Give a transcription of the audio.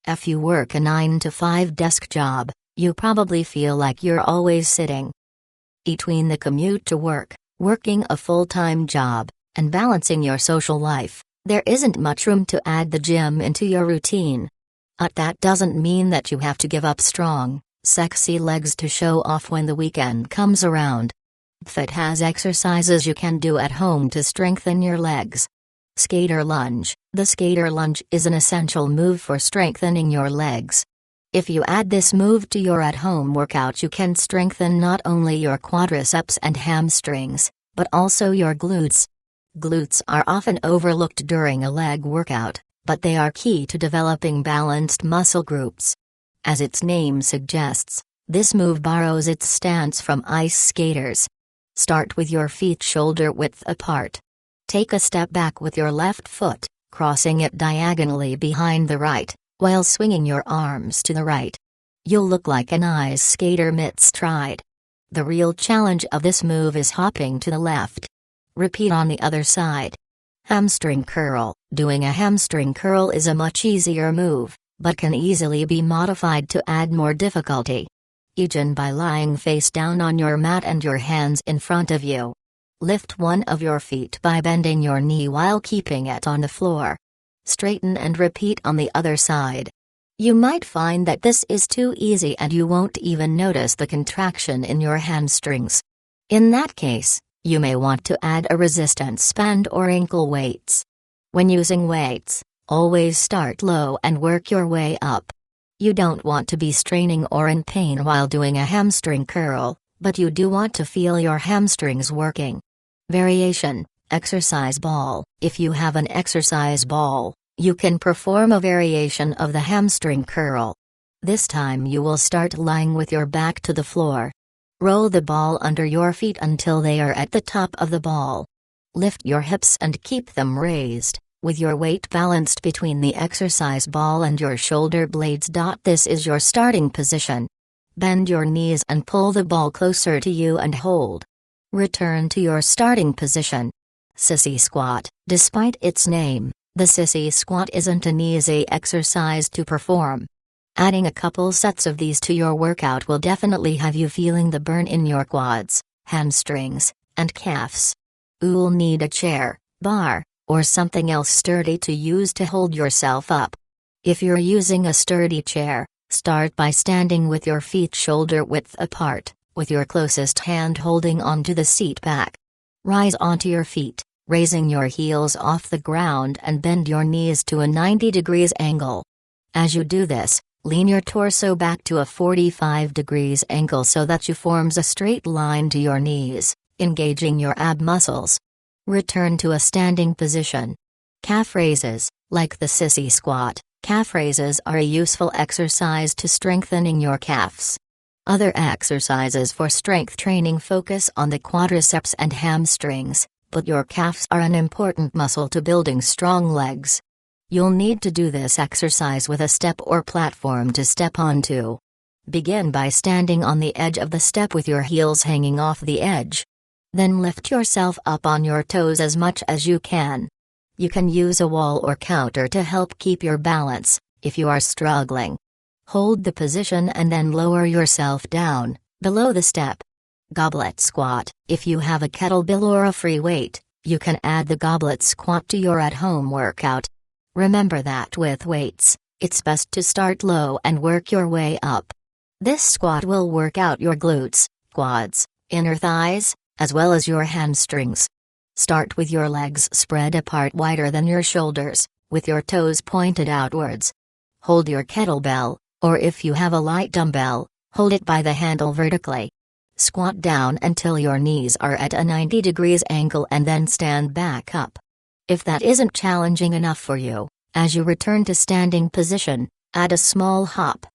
If you work a 9-to-5 desk job, you probably feel like you're always sitting. Between the commute to work, working a full-time job, and balancing your social life, there isn't much room to add the gym into your routine. But that doesn't mean that you have to give up strong, sexy legs to show off when the weekend comes around. HBFIT has exercises you can do at home to strengthen your legs. Skater lunge. The skater lunge is an essential move for strengthening your legs. If you add this move to your at-home workout, you can strengthen not only your quadriceps and hamstrings, but also your glutes. Glutes are often overlooked during a leg workout, but they are key to developing balanced muscle groups. As its name suggests, this move borrows its stance from ice skaters. Start with your feet shoulder width apart. Take a step back with your left foot, crossing it diagonally behind the right, while swinging your arms to the right. You'll look like an ice skater mid-stride. The real challenge of this move is hopping to the left. Repeat on the other side. Hamstring curl. Doing a hamstring curl is a much easier move, but can easily be modified to add more difficulty. Begin by lying face down on your mat and your hands in front of you. Lift one of your feet by bending your knee while keeping it on the floor. Straighten and repeat on the other side. You might find that this is too easy and you won't even notice the contraction in your hamstrings. In that case, you may want to add a resistance band or ankle weights. When using weights, always start low and work your way up. You don't want to be straining or in pain while doing a hamstring curl, but you do want to feel your hamstrings working. Variation. Exercise ball. If you have an exercise ball, you can perform a variation of the hamstring curl. This time you will start lying with your back to the floor. Roll the ball under your feet until they are at the top of the ball. Lift your hips and keep them raised, with your weight balanced between the exercise ball and your shoulder blades. This is your starting position. Bend your knees and pull the ball closer to you and hold. Return to your starting position. Sissy squat. Despite its name, the sissy squat isn't an easy exercise to perform. Adding a couple sets of these to your workout will definitely have you feeling the burn in your quads, hamstrings, and calves. You'll need a chair, bar, or something else sturdy to use to hold yourself up. If you're using a sturdy chair, start by standing with your feet shoulder width apart, with your closest hand holding onto the seat back. Rise onto your feet, raising your heels off the ground and bend your knees to a 90 degrees angle. As you do this, lean your torso back to a 45 degrees angle so that you forms a straight line to your knees, engaging your ab muscles. Return to a standing position. Calf raises. Like the sissy squat, calf raises are a useful exercise to strengthening your calves. Other exercises for strength training focus on the quadriceps and hamstrings, but your calves are an important muscle to building strong legs. You'll need to do this exercise with a step or platform to step onto. Begin by standing on the edge of the step with your heels hanging off the edge. Then lift yourself up on your toes as much as you can. You can use a wall or counter to help keep your balance, if you are struggling. Hold the position and then lower yourself down, below the step. Goblet squat. If you have a kettlebell or a free weight, you can add the goblet squat to your at-home workout. Remember that with weights, it's best to start low and work your way up. This squat will work out your glutes, quads, inner thighs, as well as your hamstrings. Start with your legs spread apart wider than your shoulders, with your toes pointed outwards. Hold your kettlebell, or if you have a light dumbbell, hold it by the handle vertically. Squat down until your knees are at a 90 degrees angle and then stand back up. If that isn't challenging enough for you, as you return to standing position, add a small hop,